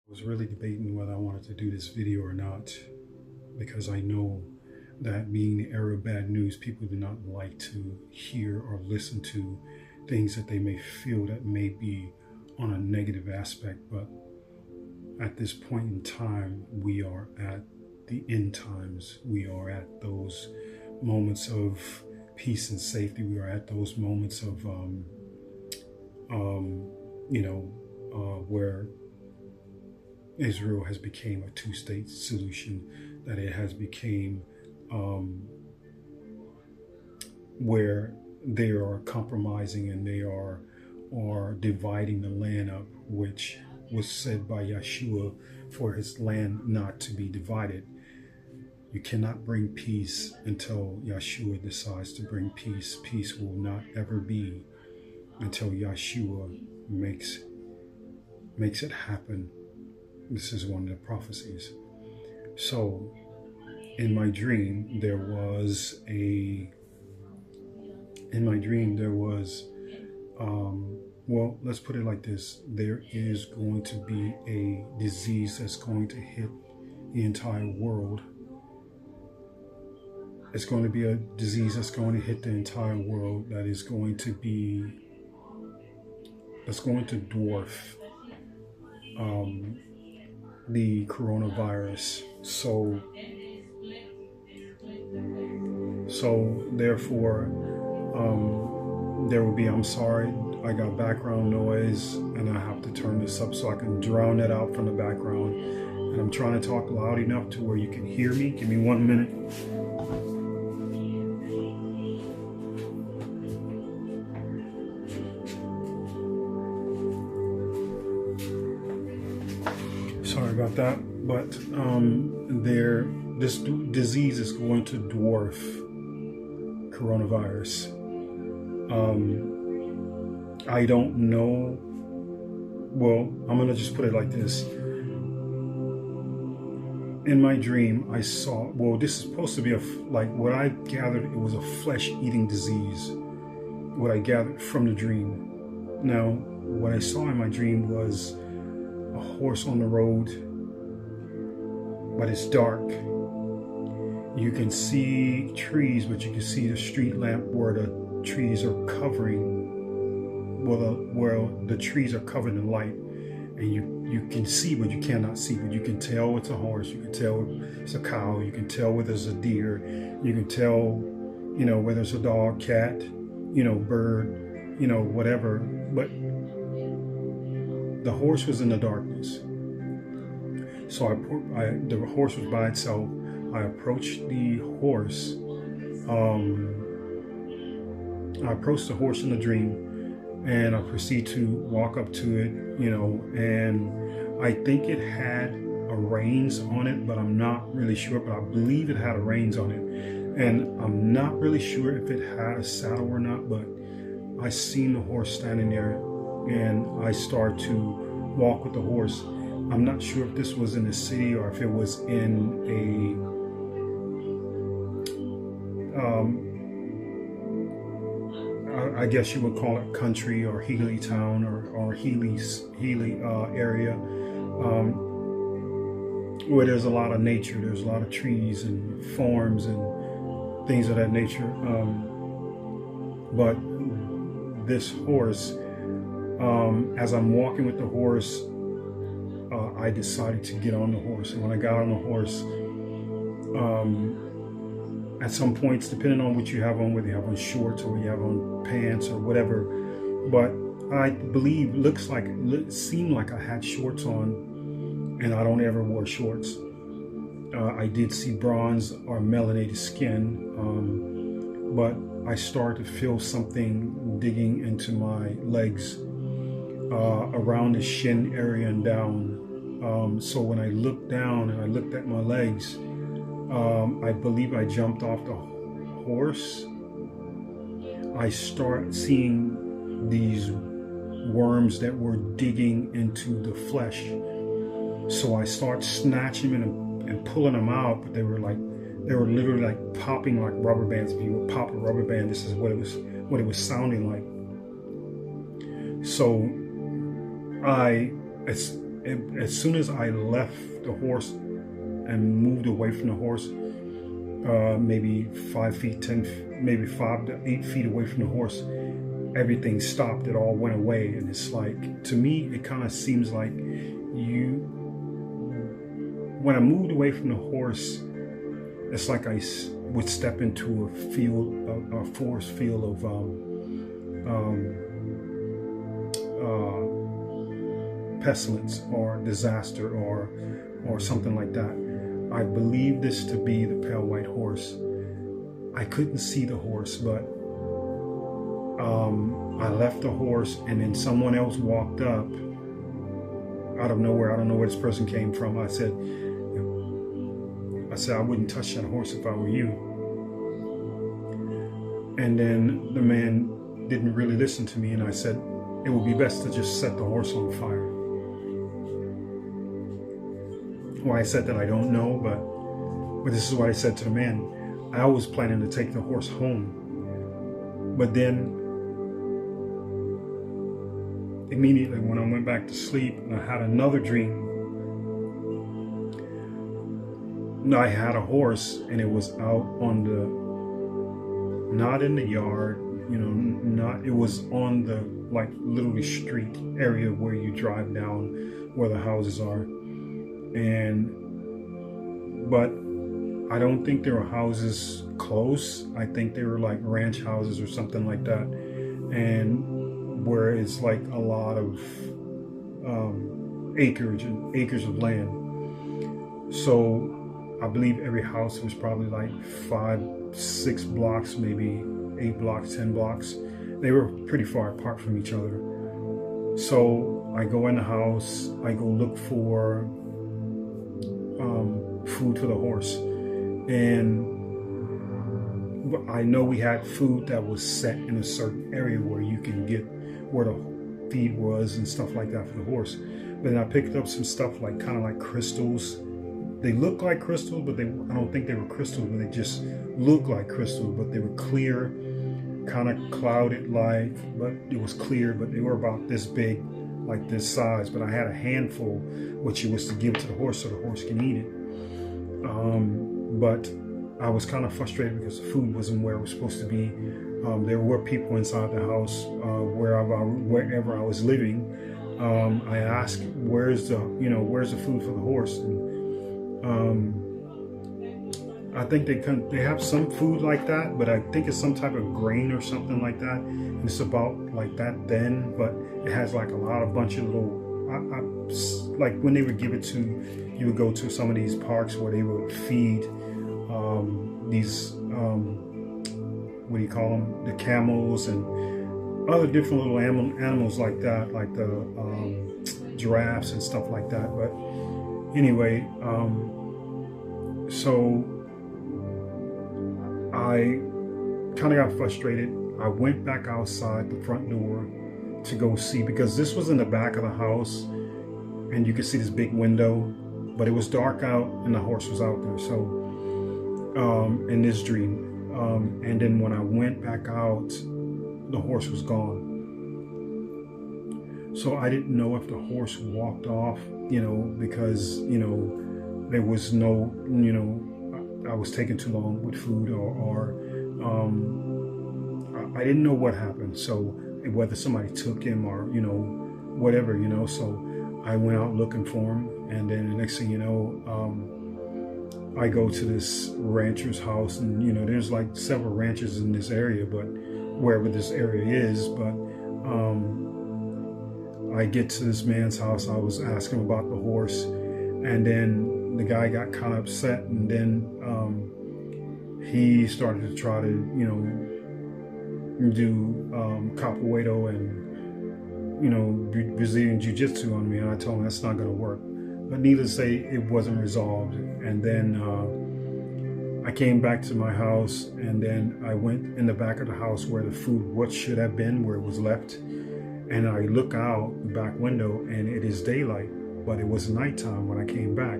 Was really debating whether I wanted to do this video or not, because I know that being the era of bad news, people do not like to hear or listen to things that they may feel that may be on a negative aspect. But at this point in time, we are at the end times. We are at those moments of peace and safety. We are at those moments of, where Israel has become a two-state solution, that it has become where they are compromising and they are dividing the land up, which was said by Yeshua for his land not to be divided. You cannot bring peace until Yeshua decides to bring peace. Peace will not ever be until Yeshua makes it happen. This is one of the prophecies. So in my dream, there was well, let's put it like this. There is going to be a disease that's going to hit the entire world. It's going to be a disease that's going to hit the entire world that's going to dwarf the coronavirus. So therefore, there will be, I'm sorry, I got background noise and I have to turn this up so I can drown it out from the background. And I'm trying to talk loud enough to where you can hear me. Give me 1 minute. Sorry about that, but this disease is going to dwarf coronavirus. I don't know. Well, I'm gonna just put it like this. In my dream, I saw. Well, this is supposed to be like what I gathered. It was a flesh-eating disease. What I gathered from the dream. Now, what I saw in my dream was a horse on the road, but it's dark. You can see trees, but you can see the street lamp where the trees are covering, where the trees are covered in light, and you can see, but you cannot see, but you can tell it's a horse, you can tell it's a cow, you can tell whether it's a deer, you can tell, whether it's a dog, cat, bird, whatever, but the horse was in the darkness. So the horse was by itself. I approached the horse. I approached the horse in the dream, and I proceed to walk up to it, and I think it had a reins on it, but I'm not really sure, but I believe it had a reins on it. And I'm not really sure if it had a saddle or not, but I seen the horse standing there, and I start to walk with the horse. I'm not sure if this was in the city or if it was in I guess you would call it country or Healy town or Healy area, where there's a lot of nature. There's a lot of trees and farms and things of that nature. But this horse, as I'm walking with the horse, I decided to get on the horse. And when I got on the horse, at some points, depending on what you have on, whether you have on shorts or you have on pants or whatever, but I believe seemed like I had shorts on, and I don't ever wear shorts. I did see bronze or melanated skin, but I started to feel something digging into my legs, around the shin area and down. So when I looked down and I looked at my legs, I believe I jumped off the horse. I start seeing these worms that were digging into the flesh. So I start snatching them and pulling them out, but they were literally like popping like rubber bands. If you would pop a rubber band, this is what it was sounding like. So as soon as I left the horse and moved away from the horse, maybe 5 feet, 10, maybe 5 to 8 feet away from the horse, everything stopped. It all went away. And it's like, to me, it kind of seems like when I moved away from the horse, it's like I would step into a field, a forest field of pestilence or disaster or something like that. I believe this to be the pale white horse. I couldn't see the horse, but I left the horse, and then someone else walked up out of nowhere. I don't know where this person came from. I said, I wouldn't touch that horse if I were you. And then the man didn't really listen to me, and I said, it would be best to just set the horse on fire. Why I said that, I don't know, but this is what I said to the man. I was planning to take the horse home, but then immediately when I went back to sleep, I had another dream. I had a horse, and it was out on not in the yard, it was on the, like, literally street area where you drive down, where the houses are. But I don't think there were houses close. I think they were like ranch houses or something like that, and where it's like a lot of acres and acres of land. So I believe every house was probably like 5, 6 blocks, maybe 8 blocks, 10 blocks. They were pretty far apart from each other. So I go in the house, I go look for food for the horse, and I know we had food that was set in a certain area where you can get where the feed was and stuff like that for the horse. But then I picked up some stuff like kind of like crystals. They look like crystals, but I don't think they were crystals, but they just look like crystals, but they were clear, kind of clouded like, but it was clear, but they were about this big, like this size. But I had a handful, which it was to give to the horse so the horse can eat it. But I was kind of frustrated because the food wasn't where it was supposed to be. There were people inside the house, wherever I was living. I asked, where's the food for the horse? And I think they have some food like that, but I think it's some type of grain or something like that. And it's about like that then, but it has like a bunch of little, like when they would give it to, you would go to some of these parks where they would feed these, what do you call them? The camels and other different little animals like that, like the giraffes and stuff like that. But anyway, so I kind of got frustrated. I went back outside the front door to go see, because this was in the back of the house and you could see this big window, but it was dark out and the horse was out there. So in this dream, and then when I went back out, the horse was gone. So I didn't know if the horse walked off, because there was no, I was taking too long with food, or I didn't know what happened. So whether somebody took him or, whatever, so I went out looking for him. And then the next thing you know, I go to this rancher's house, and, there's like several ranches in this area, but wherever this area is, but I get to this man's house. I was asking about the horse, and then the guy got kind of upset, and then he started to try to, do capoeira and, Brazilian jiu-jitsu on me, and I told him that's not going to work. But needless to say, it wasn't resolved. And then I came back to my house, and then I went in the back of the house where the food should have been, where it was left. And I look out the back window, and it is daylight, but it was nighttime when I came back.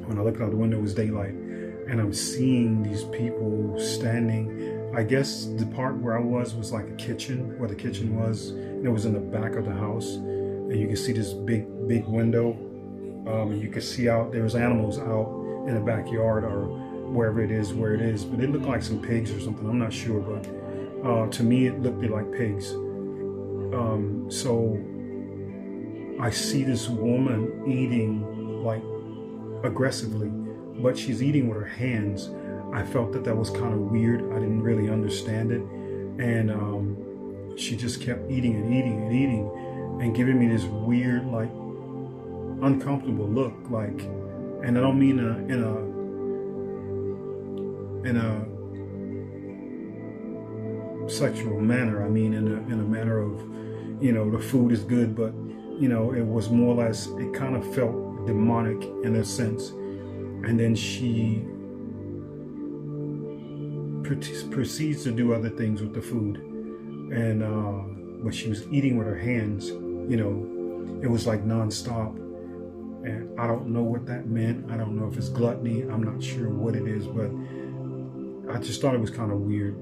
When I looked out the window, it was daylight, and I'm seeing these people standing. I guess the part where I was like a kitchen, where the kitchen was, and it was in the back of the house. and you can see this big window. You can see out, there's animals out in the backyard or wherever it is, but it looked like some pigs or something. I'm not sure, but to me it looked like pigs. So I see this woman eating like aggressively, but she's eating with her hands. I felt that was kind of weird. I didn't really understand it, and she just kept eating and eating and eating, and giving me this weird, like, uncomfortable look, like, and I don't mean in a sexual manner. I mean in a manner of, the food is good, but it was more or less, it kind of felt demonic in a sense. And then she proceeds to do other things with the food, and but she was eating with her hands. It was like nonstop, and I don't know what that meant. I don't know if it's gluttony. I'm not sure what it is, but I just thought it was kind of weird.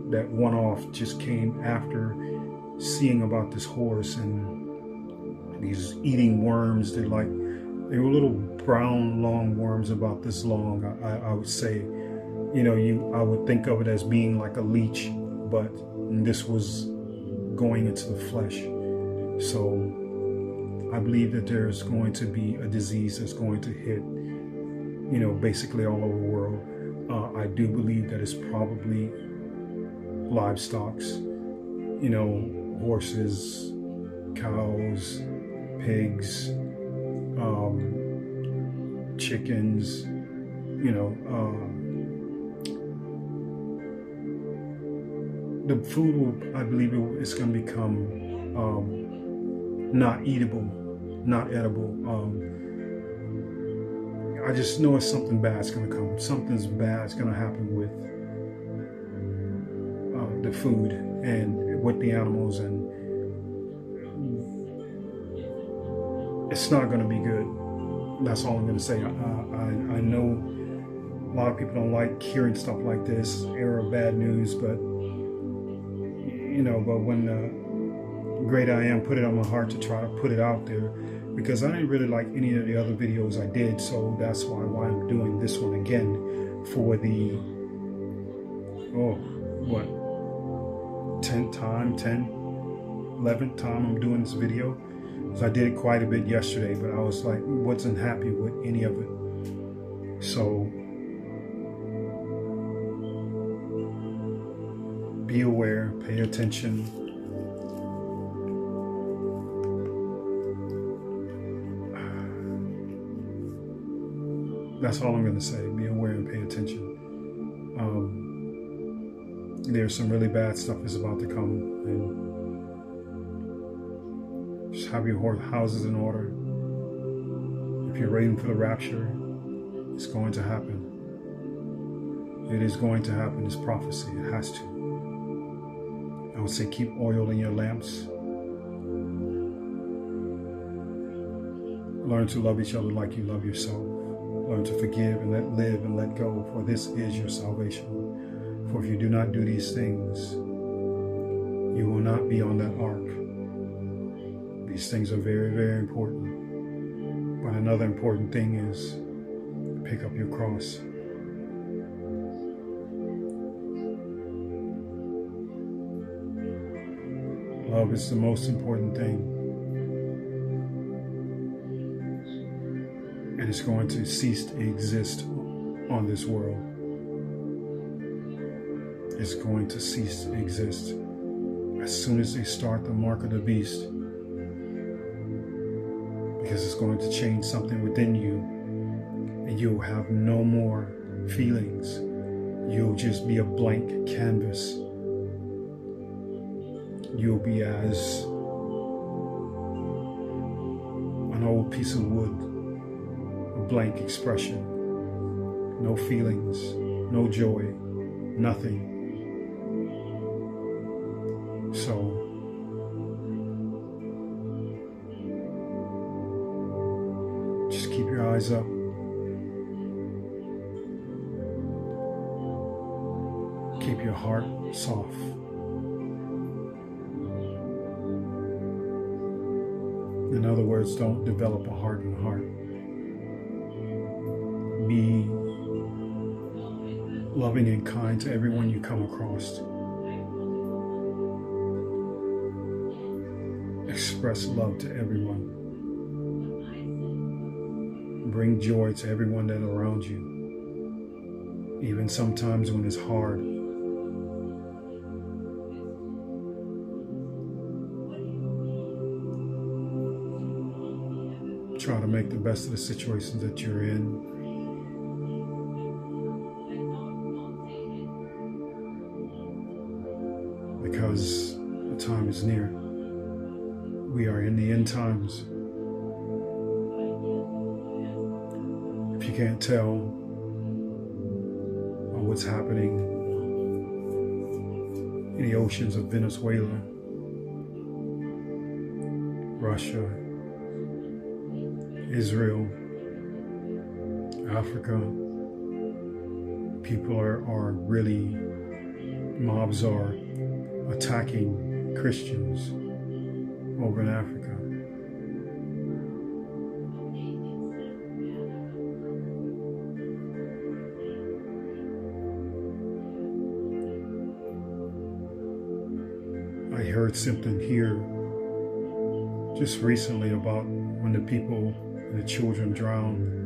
That one-off just came after seeing about this horse and these eating worms. They were little brown long worms about this long. I would say, I would think of it as being like a leech, but this was going into the flesh. So I believe that there's going to be a disease that's going to hit, basically all over the world. I do believe that it's probably livestock, horses, cows, pigs, chickens, the food will, I believe it's going to become not eatable, not edible. I just know it's something bad's going to come. Something's bad's going to happen with the food and with the animals, and it's not going to be good. That's all I'm going to say. I know a lot of people don't like hearing stuff like this, era of bad news, but but when Great I Am put it on my heart to try to put it out there, because I didn't really like any of the other videos I did, so that's why I'm doing this one again for the 11th time I'm doing this video. Because I did it quite a bit yesterday, but I was like, wasn't happy with any of it. So be aware, pay attention. That's all I'm going to say. Be aware and pay attention. There's some really bad stuff that's about to come, and just have your houses in order. If you're waiting for the rapture, it's going to happen. It is going to happen. It's prophecy. It has to. I would say keep oil in your lamps. Learn to love each other like you love yourself. Learn to forgive and live and let go, for this is your salvation. For if you do not do these things, you will not be on that ark. These things are very, very important. But another important thing is pick up your cross. Love is the most important thing. And it's going to cease to exist on this world. It's going to cease to exist as soon as they start the mark of the beast, because it's going to change something within you, and you'll have no more feelings. You'll just be a blank canvas. You'll be as an old piece of wood, a blank expression, no feelings, no joy, nothing. So just keep your eyes up. Keep your heart soft. In other words, don't develop a hardened heart. Be loving and kind to everyone you come across. Express love to everyone. Bring joy to everyone that's around you, even sometimes when it's hard. Try to make the best of the situations that you're in. Because the time is near. We are in the end times. If you can't tell what's happening in the oceans of Venezuela, Russia, Israel, Africa, people are really, mobs are attacking Christians over in Africa. I heard something here just recently about when the people and the children drowned.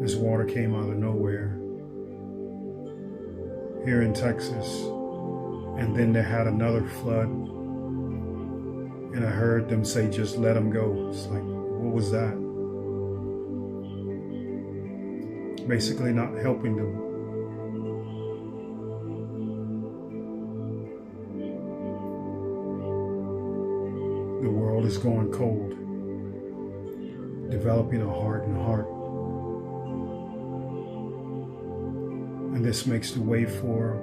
This water came out of nowhere here in Texas. And then they had another flood. And I heard them say, just let them go. It's like, what was that? Basically not helping them. The world is going cold, developing a hardened heart. And this makes the way for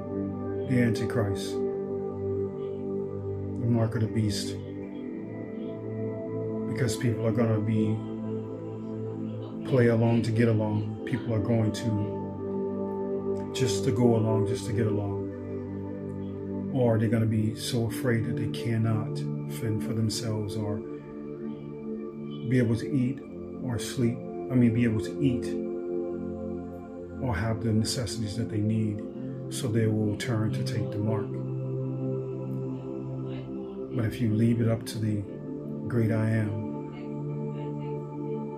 the Antichrist, the mark of the beast. Because people are going to be play along to get along. People are going to just to go along, just to get along. Or they're going to be so afraid that they cannot fend for themselves or be able to eat or sleep. Be able to eat or have the necessities that they need. So they will turn to take the mark. But if you leave it up to the great I am,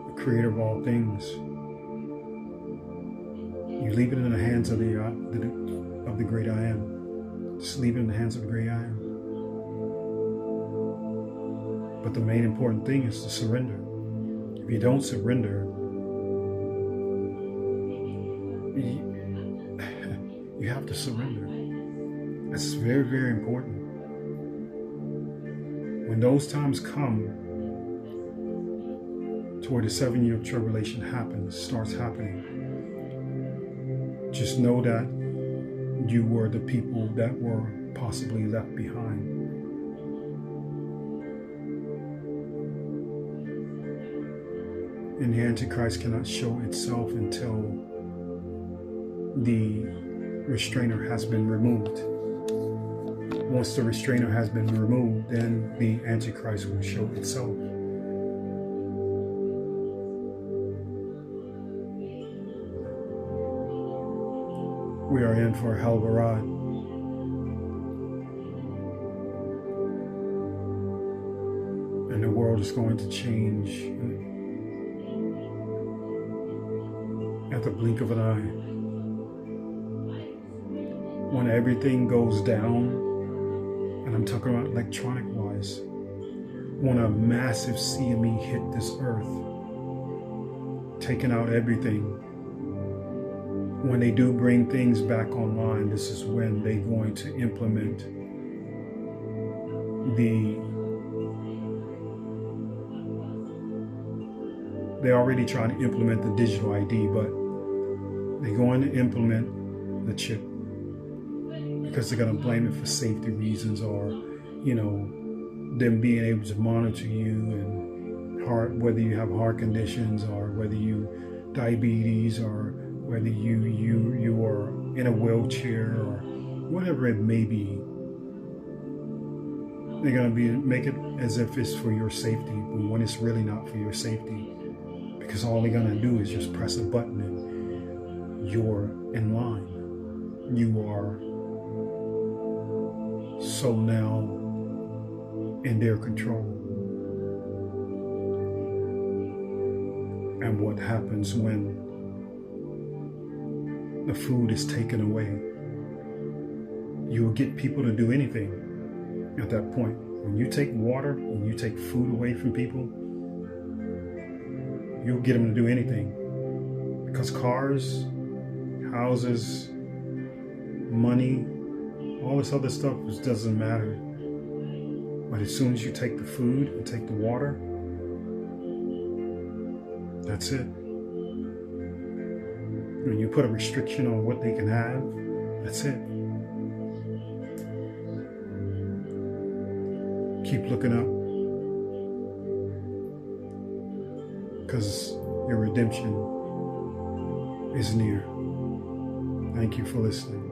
the creator of all things, you leave it in the hands of the great I am. Just leave it in the hands of the great I am. But the main important thing is to surrender. If you don't surrender, you have to surrender. That's very, very important. When those times come, to where the 7-year tribulation starts happening, just know that you were the people that were possibly left behind. And the Antichrist cannot show itself until the restrainer has been removed. Once the restrainer has been removed, then the Antichrist will show itself. We are in for a hell of a ride. And the world is going to change at the blink of an eye. When everything goes down, and I'm talking about electronic-wise, when a massive CME hit this earth, taking out everything, when they do bring things back online, this is when they're going to implement they're already trying to implement the digital ID, but they're going to implement the chip because they're going to blame it for safety reasons, or, them being able to monitor you and whether you have heart conditions, or whether you diabetes, or whether you are in a wheelchair, or whatever it may be. They're going to make it as if it's for your safety, when it's really not for your safety. Because all they're going to do is just press a button and you're in line. You are so now in their control. And what happens when the food is taken away? You will get people to do anything at that point. When you take water and you take food away from people, you'll get them to do anything. Because cars, houses, money, all this other stuff just doesn't matter. But as soon as you take the food and take the water, that's it. When you put a restriction on what they can have, that's it. Keep looking up, because your redemption is near. Thank you for listening.